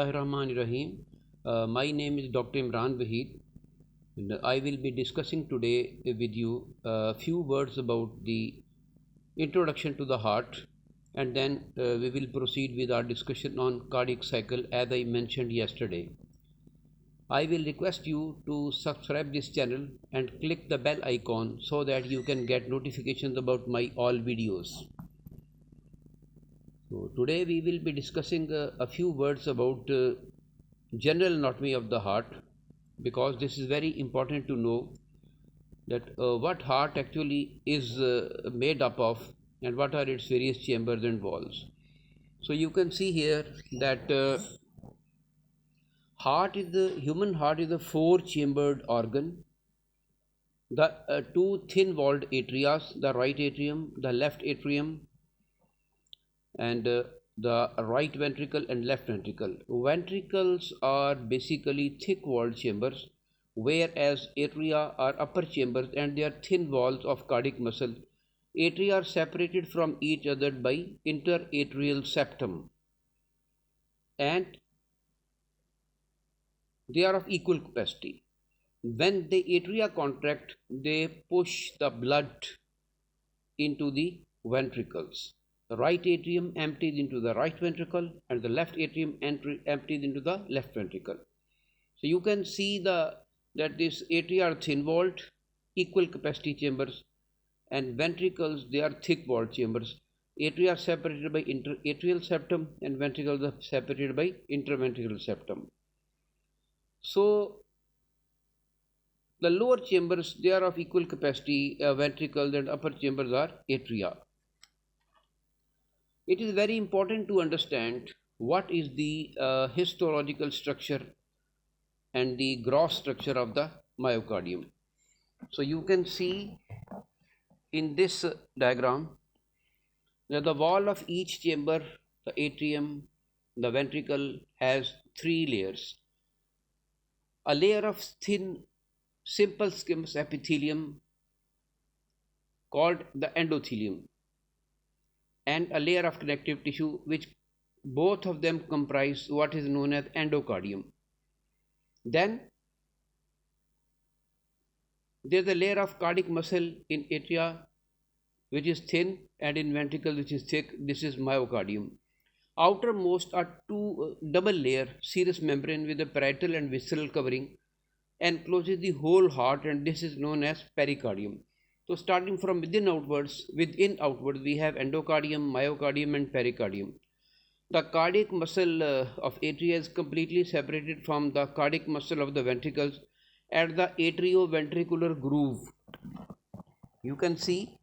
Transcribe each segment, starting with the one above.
Rahim. My name is Dr. Imran Wahid, and I will be discussing today with you a few words about the introduction to the heart, and then we will proceed with our discussion on cardiac cycle as I mentioned yesterday. I will request you to subscribe this channel and click the bell icon so that you can get notifications about my all videos. So today we will be discussing a few words about general anatomy of the heart, because this is very important to know that what heart actually is made up of and what are its various chambers and walls. So you can see here that human heart is a four-chambered organ. The two thin-walled atria, the right atrium, the left atrium, and the right ventricle and left ventricle. Ventricles are basically thick-walled chambers, whereas atria are upper chambers and they are thin walls of cardiac muscle. Atria are separated from each other by interatrial septum, and they are of equal capacity. When the atria contract, they push the blood into the ventricles. The right atrium empties into the right ventricle and the left atrium empties into the left ventricle. So you can see that these atria are thin-walled, equal capacity chambers, and ventricles, they are thick-walled chambers. Atria are separated by interatrial septum and ventricles are separated by interventricular septum. So the lower chambers, they are of equal capacity, ventricles, and upper chambers are atria. It is very important to understand what is the histological structure and the gross structure of the myocardium. So you can see in this diagram that the wall of each chamber, the atrium, the ventricle, has three layers. A layer of thin, simple squamous epithelium called the endothelium, and a layer of connective tissue, which both of them comprise what is known as endocardium. Then there is a layer of cardiac muscle in atria, which is thin, and in ventricle, which is thick. This is myocardium. Outermost are two double layer serous membrane with a parietal and visceral covering encloses the whole heart, and this is known as pericardium. So starting from within outwards, we have endocardium, myocardium, and pericardium. The cardiac muscle of atria is completely separated from the cardiac muscle of the ventricles at the atrioventricular groove. You can see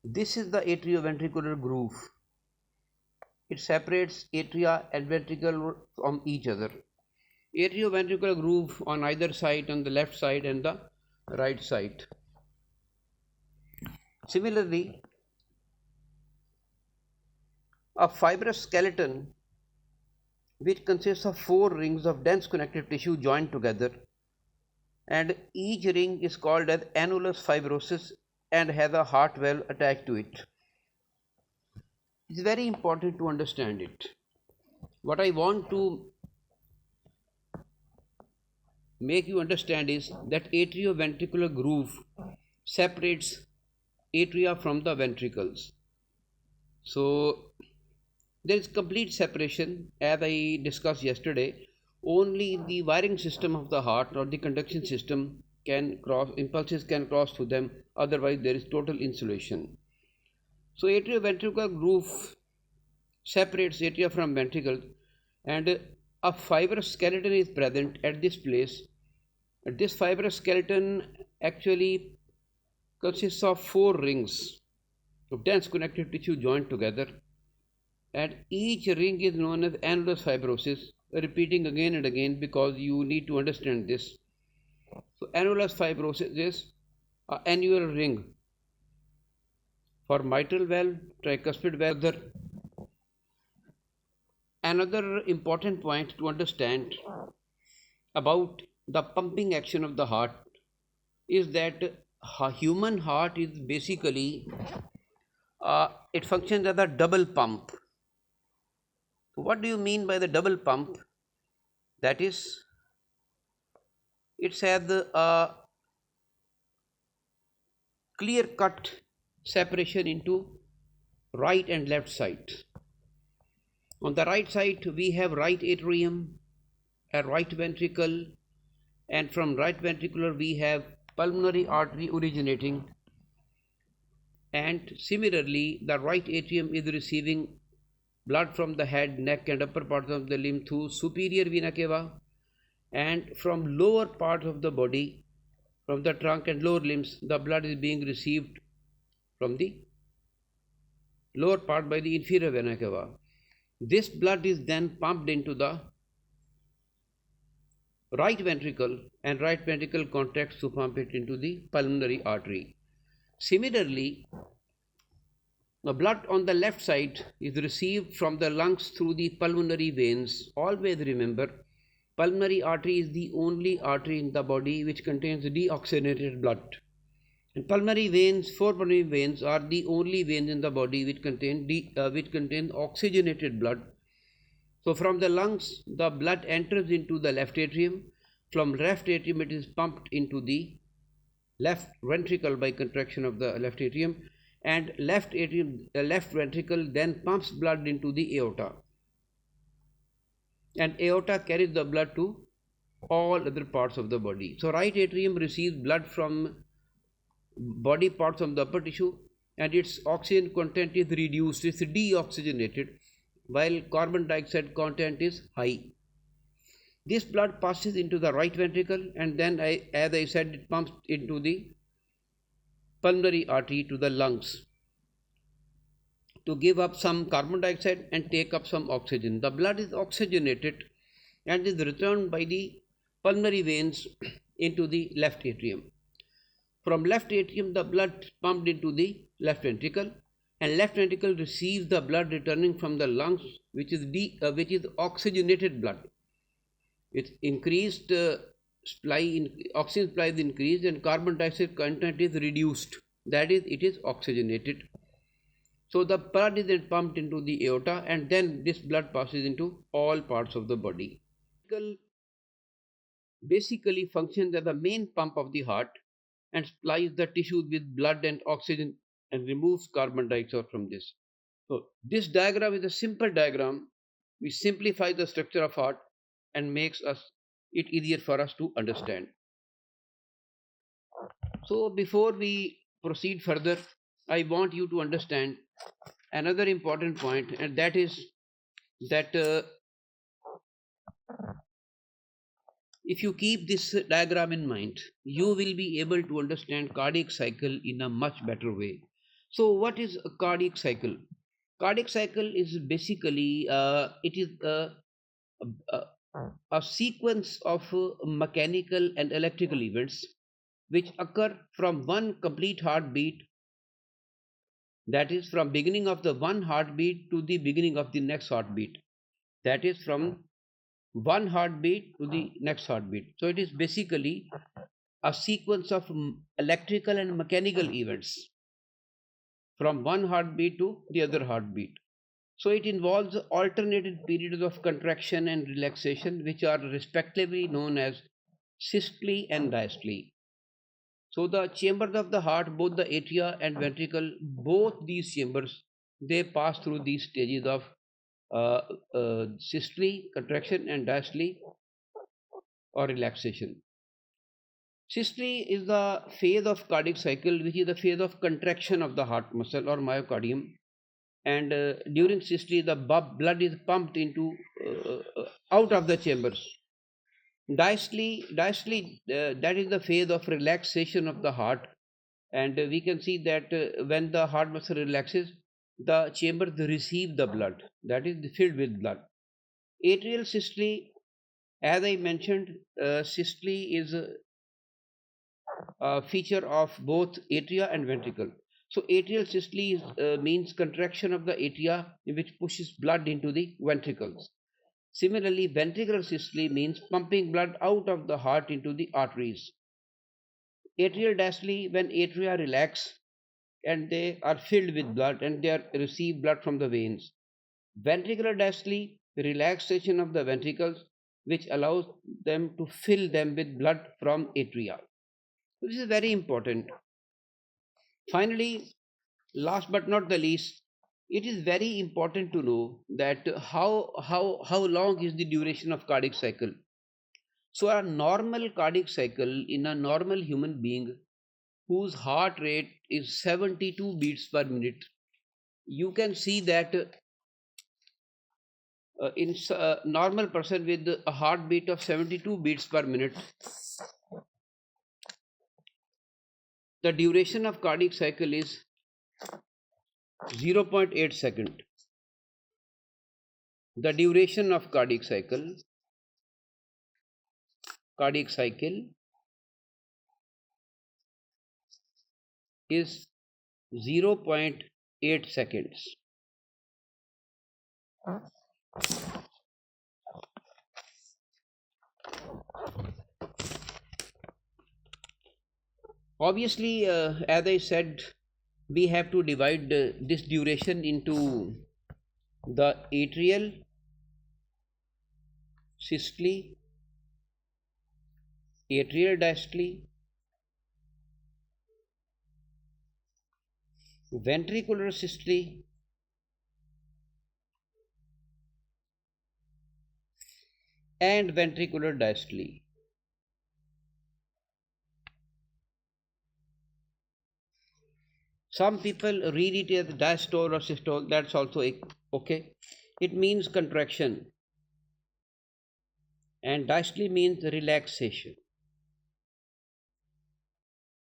this is the atrioventricular groove. It separates atria and ventricle from each other. Atrioventricular groove on either side, on the left side and the right side. Similarly, a fibrous skeleton which consists of four rings of dense connective tissue joined together, and each ring is called as annulus fibrosus and has a heart valve attached to it. It's very important to understand it. What I want to make you understand is that atrioventricular groove separates atria from the ventricles. So there is complete separation, as I discussed yesterday. Only the wiring system of the heart or the conduction system impulses can cross through them, otherwise there is total insulation. So atrioventricular groove separates atria from ventricles, and a fibrous skeleton is present at this place. This fibrous skeleton actually consists of four rings of dense connective tissue joined together, and each ring is known as annulus fibrosus, repeating again and again because you need to understand this. So annulus fibrosus is an annular ring for mitral valve, tricuspid valve. Another important point to understand about the pumping action of the heart is that human heart is basically it functions as a double pump. what do you mean by the double pump? That is, it's had a clear cut separation into right and left side. On the right side, we have right atrium, a right ventricle, and from right ventricular we have pulmonary artery originating, and similarly the right atrium is receiving blood from the head, neck and upper parts of the limb through superior vena cava, and from lower part of the body, from the trunk and lower limbs, the blood is being received from the lower part by the inferior vena cava. This blood is then pumped into the right ventricle, and right ventricle contracts to pump it into the pulmonary artery. Similarly, the blood on the left side is received from the lungs through the pulmonary veins. Always remember, pulmonary artery is the only artery in the body which contains deoxygenated blood. And pulmonary veins, four pulmonary veins, are the only veins in the body which contain oxygenated blood. So from the lungs, the blood enters into the left atrium. From left atrium, it is pumped into the left ventricle by contraction of the left atrium, and left ventricle then pumps blood into the aorta, and aorta carries the blood to all other parts of the body. So right atrium receives blood from body parts of the upper tissue, and its oxygen content is reduced, it's deoxygenated, while carbon dioxide content is high. This blood passes into the right ventricle, and then, as I said, it pumps into the pulmonary artery to the lungs to give up some carbon dioxide and take up some oxygen. The blood is oxygenated and is returned by the pulmonary veins into the left atrium. From left atrium, the blood pumped into the left ventricle, and left ventricle receives the blood returning from the lungs, which is oxygenated blood. It's increased oxygen supply is increased, and carbon dioxide content is reduced. That is, it is oxygenated. So the blood is then pumped into the aorta, and then this blood passes into all parts of the body. Basically functions as the main pump of the heart and supplies the tissues with blood and oxygen and removes carbon dioxide from this. So this diagram is a simple diagram. We simplify the structure of heart and makes it easier for us to understand. So before we proceed further, I want you to understand another important point, and that is that if you keep this diagram in mind, you will be able to understand cardiac cycle in a much better way. So what is a cardiac cycle? Cardiac cycle is basically a sequence of mechanical and electrical events which occur from one complete heartbeat, that is from beginning of the one heartbeat to the beginning of the next heartbeat, that is from one heartbeat to the next heartbeat. So it is basically a sequence of electrical and mechanical events from one heartbeat to the other heartbeat. So it involves alternated periods of contraction and relaxation, which are respectively known as systole and diastole. So the chambers of the heart, both the atria and ventricle, both these chambers, they pass through these stages of systole, contraction, and diastole or relaxation. Systole is the phase of cardiac cycle, which is the phase of contraction of the heart muscle or myocardium, and during systole the blood is pumped into out of the chambers. Diastole, that is the phase of relaxation of the heart, and we can see that when the heart muscle relaxes, the chambers receive the blood, that is filled with blood. Atrial systole, as I mentioned, systole is a feature of both atria and ventricle. So atrial systole means contraction of the atria, which pushes blood into the ventricles. Similarly, ventricular systole means pumping blood out of the heart into the arteries. Atrial diastole, when atria relax and they are filled with blood and they receive blood from the veins. Ventricular diastole, relaxation of the ventricles, which allows them to fill them with blood from atria. This is very important. Finally, last but not the least, it is very important to know that how long is the duration of cardiac cycle. So a normal cardiac cycle in a normal human being whose heart rate is 72 beats per minute, you can see that in a normal person with a heartbeat of 72 beats per minute, the duration of cardiac cycle is 0.8 second. The duration of cardiac cycle is 0.8 seconds. Obviously, as I said, we have to divide this duration into the atrial, systole, atrial diastole, ventricular systole, and ventricular diastole. Some people read it as diastole or systole. That's also okay. It means contraction, and diastole means relaxation.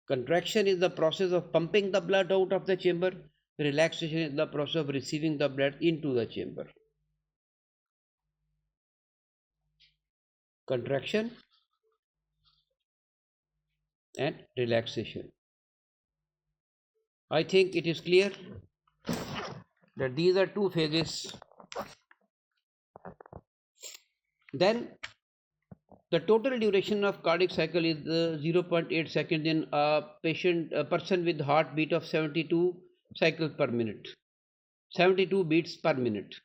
Contraction is the process of pumping the blood out of the chamber. Relaxation is the process of receiving the blood into the chamber. Contraction and relaxation. I think it is clear that these are two phases. Then the total duration of cardiac cycle is 0.8 seconds in a person with heartbeat of 72 cycles per minute, 72 beats per minute.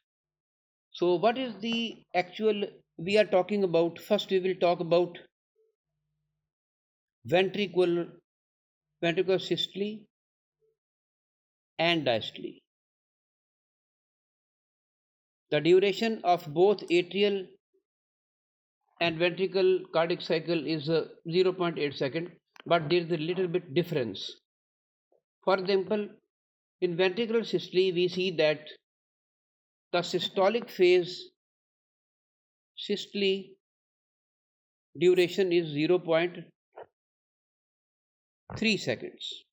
So what is the actual we are talking about? First we will talk about ventricular systole and diastole. The duration of both atrial and ventricular cardiac cycle is 0.8 second, but there is a little bit difference. For example, in ventricular systole we see that the systolic phase systole duration is 0.3 seconds.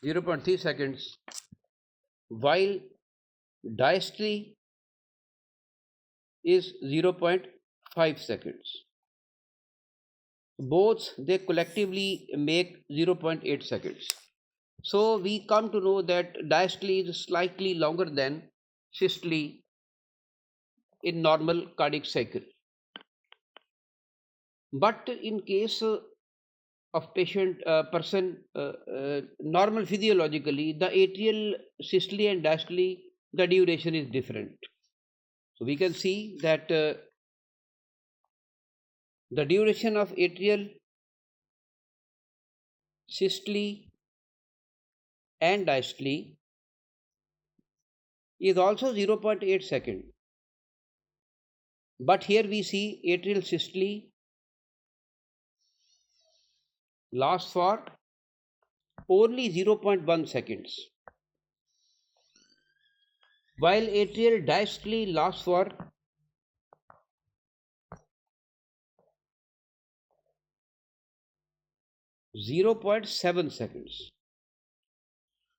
0.3 seconds, while diastole is 0.5 seconds. Both they collectively make 0.8 seconds. So we come to know that diastole is slightly longer than systole in normal cardiac cycle. But in case of person normal physiologically, the atrial systole and diastole, the duration is different. So we can see that the duration of atrial systole and diastole is also 0.8 second. But here we see atrial systole lasts for only 0.1 seconds, while atrial diastole lasts for 0.7 seconds.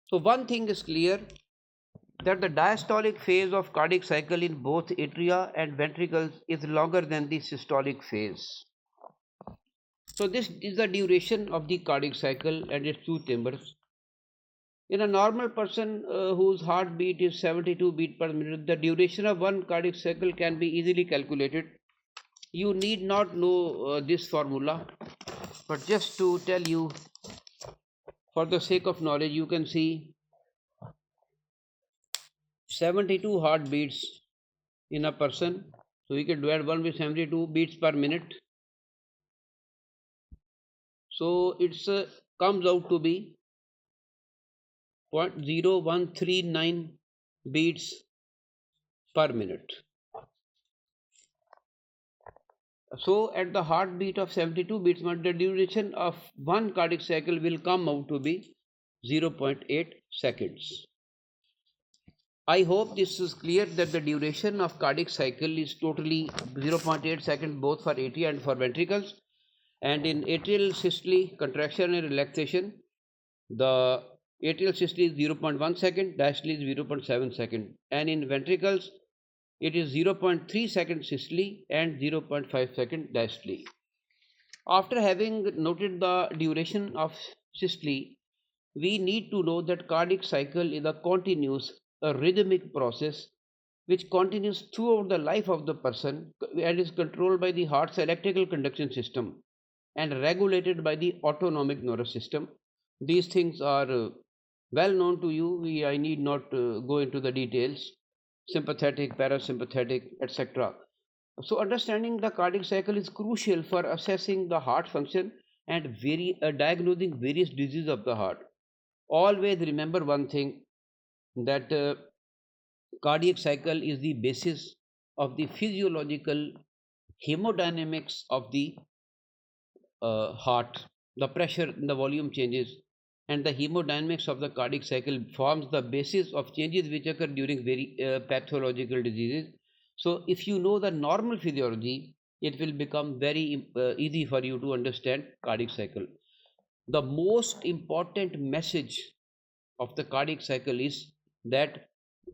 So one thing is clear, that the diastolic phase of cardiac cycle in both atria and ventricles is longer than the systolic phase. So this is the duration of the cardiac cycle and its two chambers. In a normal person whose heartbeat is 72 beats per minute, the duration of one cardiac cycle can be easily calculated. You need not know this formula, but just to tell you, for the sake of knowledge, you can see 72 heartbeats in a person. So we can divide 1 with 72 beats per minute. So it's comes out to be 0.0139 beats per minute. So at the heartbeat of 72 beats, the duration of one cardiac cycle will come out to be 0.8 seconds. I hope this is clear that the duration of cardiac cycle is totally 0.8 seconds both for atria and for ventricles. And in atrial systole, contraction and relaxation, the atrial systole is 0.1 second, diastole is 0.7 second. And in ventricles, it is 0.3 second systole and 0.5 second diastole. After having noted the duration of systole, we need to know that cardiac cycle is a continuous, a rhythmic process which continues throughout the life of the person and is controlled by the heart's electrical conduction system and regulated by the autonomic nervous system. These things are well known to you. I need not go into the details, sympathetic, parasympathetic, etc. So understanding the cardiac cycle is crucial for assessing the heart function and diagnosing various diseases of the heart. Always remember one thing, that cardiac cycle is the basis of the physiological hemodynamics of the heart. The pressure, the volume changes, and the hemodynamics of the cardiac cycle forms the basis of changes which occur during very pathological diseases. So if you know the normal physiology, it will become very easy for you to understand cardiac cycle. The most important message of the cardiac cycle is that,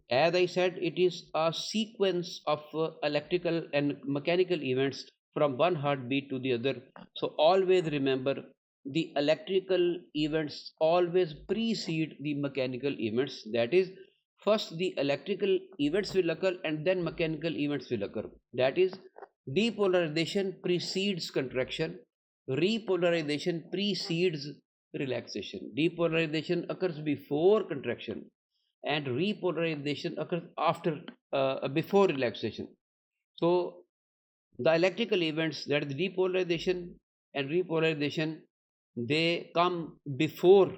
as I said, it is a sequence of electrical and mechanical events from one heartbeat to the other. So always remember, the electrical events always precede the mechanical events. That is, first the electrical events will occur and then mechanical events will occur. That is, depolarization precedes contraction, repolarization precedes relaxation. Depolarization occurs before contraction and repolarization occurs after before relaxation. So the electrical events, that is depolarization and repolarization, they come before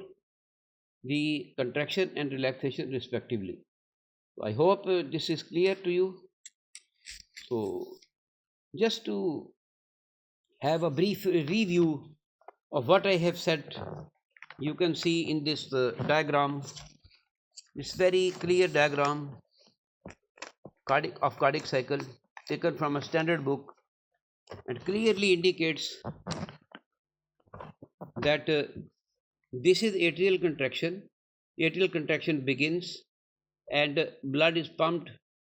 the contraction and relaxation respectively. So I hope this is clear to you. So just to have a brief review of what I have said, you can see in this diagram, this very clear diagram of cardiac cycle taken from a standard book, and clearly indicates that this is atrial contraction. Atrial contraction begins and blood is pumped,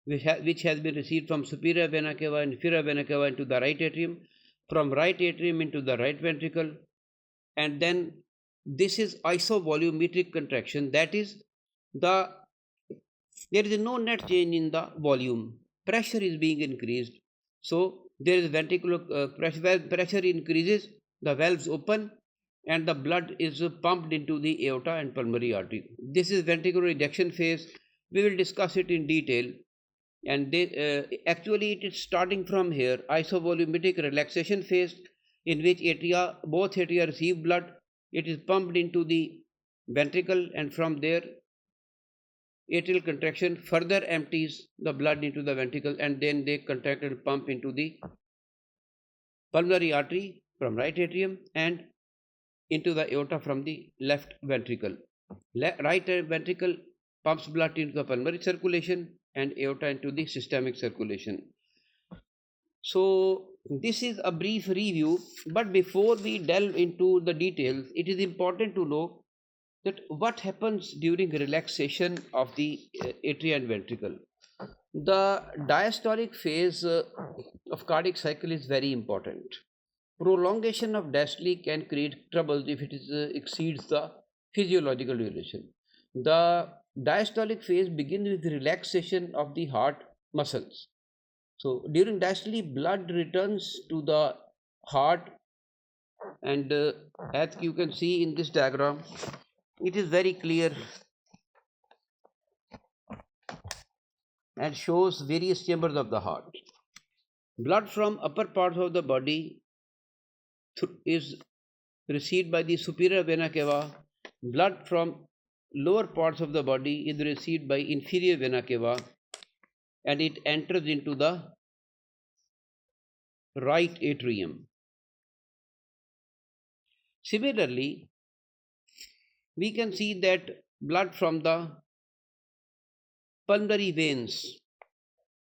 which has been received from superior vena cava and inferior vena cava into the right atrium, from right atrium into the right ventricle, and then this is isovolumetric contraction. That is, there is no net change in the volume. Pressure is being increased. So there is ventricular pressure increases, the valves open, and the blood is pumped into the aorta and pulmonary artery. This is ventricular ejection phase. We will discuss it in detail. And actually it is starting from here, isovolumetric relaxation phase, in which both atria receive blood. It is pumped into the ventricle, and from there atrial contraction further empties the blood into the ventricle, and then they contract and pump into the pulmonary artery from right atrium and into the aorta from the left ventricle. Right ventricle pumps blood into the pulmonary circulation and aorta into the systemic circulation. So this is a brief review, but before we delve into the details, it is important to know that what happens during relaxation of the atria and ventricle. The diastolic phase of cardiac cycle is very important. Prolongation of diastole can create troubles if it exceeds the physiological duration. The diastolic phase begins with relaxation of the heart muscles. So during diastole, blood returns to the heart, and as you can see in this diagram, it is very clear and shows various chambers of the heart. Blood from upper parts of the body is received by the superior vena cava. Blood from lower parts of the body is received by inferior vena cava, and it enters into the right atrium. Similarly, we can see that blood from the pulmonary veins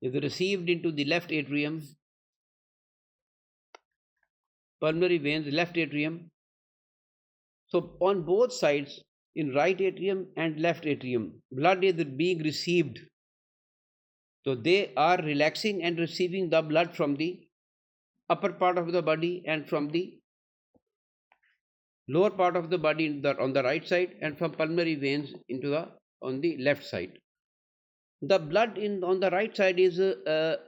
is received into the left atrium. Pulmonary veins, left atrium. So on both sides, in right atrium and left atrium, blood is being received. So they are relaxing and receiving the blood from the upper part of the body and from the lower part of the body on the right side, and from pulmonary veins on the left side. The blood on the right side is it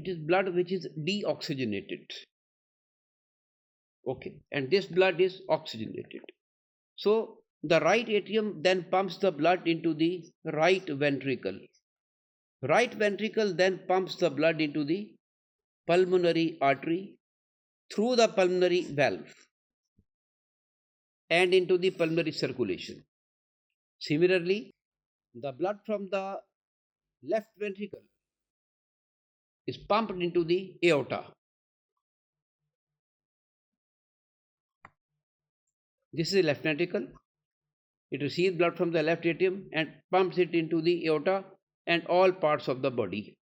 is blood which is deoxygenated. Okay, and this blood is oxygenated. So the right atrium then pumps the blood into the right ventricle. Right ventricle then pumps the blood into the pulmonary artery through the pulmonary valve and into the pulmonary circulation. Similarly, the blood from the left ventricle is pumped into the aorta. This is the left ventricle. It receives blood from the left atrium and pumps it into the aorta and all parts of the body.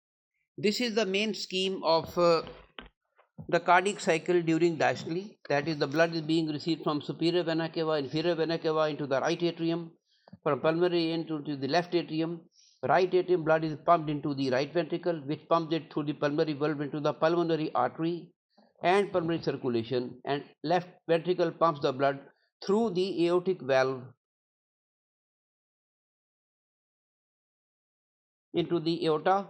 This is the main scheme of the cardiac cycle during diastole. That is, the blood is being received from superior vena cava, inferior vena cava into the right atrium, from pulmonary into the left atrium. Right atrium blood is pumped into the right ventricle, which pumps it through the pulmonary valve into the pulmonary artery and pulmonary circulation, and left ventricle pumps the blood through the aortic valve into the aorta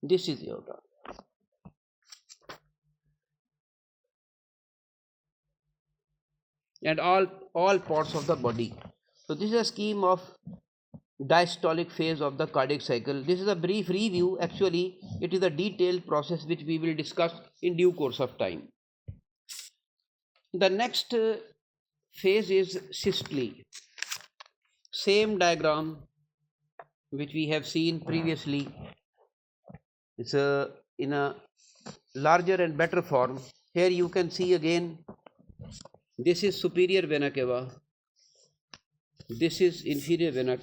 This is aorta. And all parts of the body. So this is a scheme of diastolic phase of the cardiac cycle. This is a brief review. Actually, it is a detailed process which we will discuss in due course of time. The next phase is systole. Same diagram which we have seen previously. It's in a larger and better form. Here you can see again, this is superior vena cava. This is inferior vena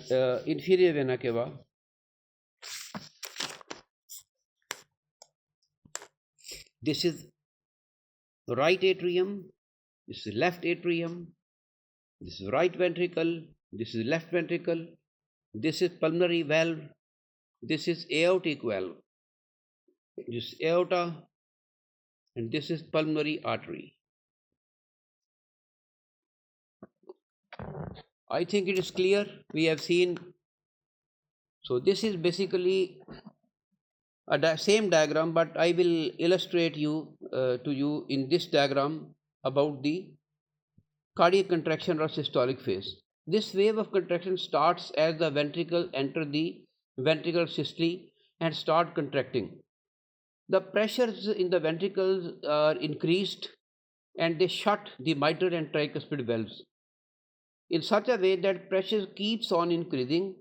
cava. This is right atrium. This is left atrium. This is right ventricle. This is left ventricle. This is pulmonary valve. This is aortic valve. This is aorta. And this is pulmonary artery. I think it is clear. We have seen. So this is basically a same diagram, but I will illustrate to you in this diagram about the cardiac contraction or systolic phase. This wave of contraction starts as the ventricle enter the ventricular systole and start contracting. The pressures in the ventricles are increased and they shut the mitral and tricuspid valves in such a way that pressure keeps on increasing.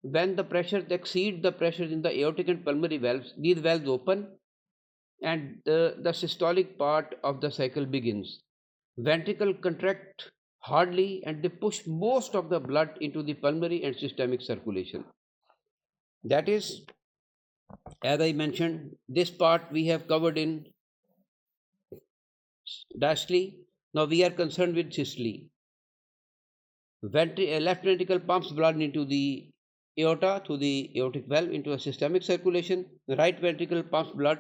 When the pressures exceed the pressures in the aortic and pulmonary valves, these valves open and the systolic part of the cycle begins. Ventricle contract hardly and they push most of the blood into the pulmonary and systemic circulation. That is, as I mentioned, this part we have covered in diastole. Now we are concerned with systole. Left ventricle pumps blood into the aorta through the aortic valve into a systemic circulation. The right ventricle pumps blood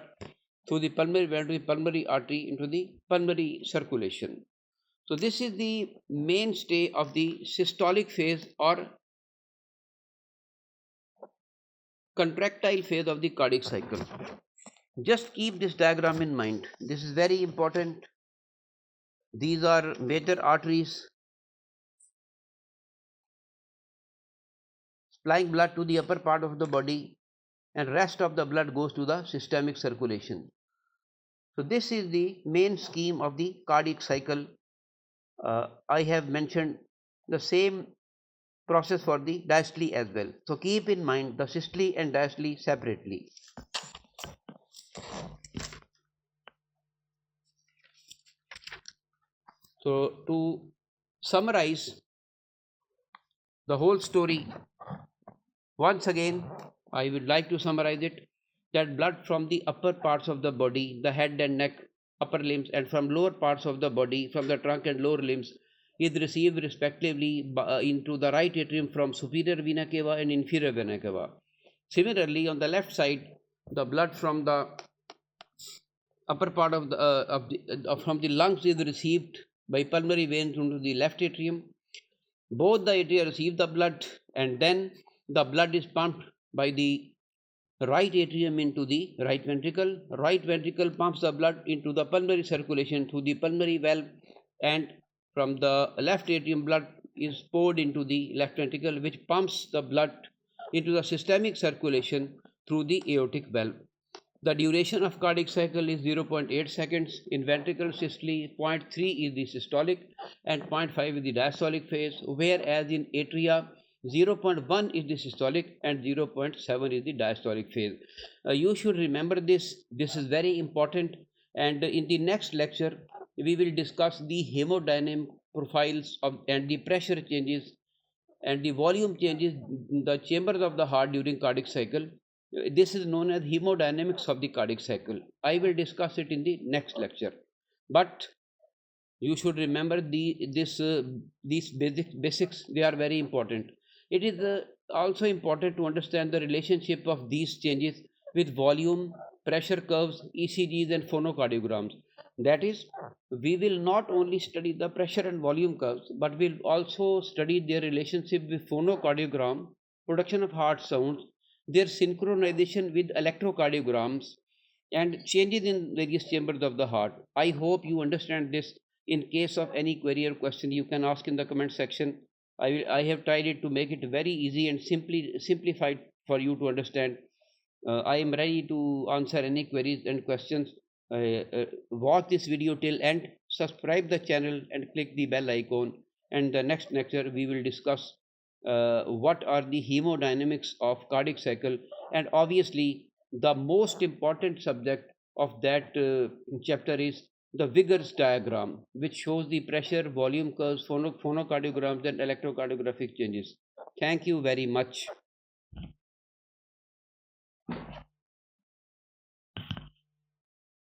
through the pulmonary valve to the pulmonary artery into the pulmonary circulation. So this is the mainstay of the systolic phase or contractile phase of the cardiac cycle. Just keep this diagram in mind. This is very important. These are major arteries supplying blood to the upper part of the body, and rest of the blood goes to the systemic circulation. So this is the main scheme of the cardiac cycle. I have mentioned the same process for the diastole as well. So keep in mind the systole and diastole separately. So to summarize the whole story, once again I would like to summarize it, that blood from the upper parts of the body, the head and neck, upper limbs, and from lower parts of the body, from the trunk and lower limbs, is received respectively into the right atrium from superior vena cava and inferior vena cava. Similarly, on the left side, the blood from the upper part of the from the lungs is received by pulmonary veins into the left atrium. Both the atria receive the blood, and then the blood is pumped by the right atrium into the right ventricle. Right ventricle pumps the blood into the pulmonary circulation through the pulmonary valve, and from the left atrium blood is poured into the left ventricle, which pumps the blood into the systemic circulation through the aortic valve. The duration of cardiac cycle is 0.8 seconds. In ventricular systole, 0.3 is the systolic and 0.5 is the diastolic phase, whereas in atria, 0.1 is the systolic and 0.7 is the diastolic phase. You should remember this. This is very important. And in the next lecture, we will discuss the hemodynamic profiles and the pressure changes and the volume changes in the chambers of the heart during cardiac cycle. This is known as hemodynamics of the cardiac cycle. I will discuss it in the next lecture. But you should remember these basics. They are very important. It is also important to understand the relationship of these changes with volume, pressure curves, ECGs, and phonocardiograms. That is, we will not only study the pressure and volume curves, but we'll also study their relationship with phonocardiogram, production of heart sounds, their synchronization with electrocardiograms, and changes in various chambers of the heart. I hope you understand this. In case of any query or question, you can ask in the comment section. I have tried it to make it very easy and simplified for you to understand. I am ready to answer any queries and questions. Watch this video till end, subscribe the channel and click the bell icon. And the next lecture we will discuss what are the hemodynamics of cardiac cycle, and obviously the most important subject of that chapter is the Vigor's diagram, which shows the pressure, volume curves, phonocardiograms, and electrocardiographic changes. Thank you very much.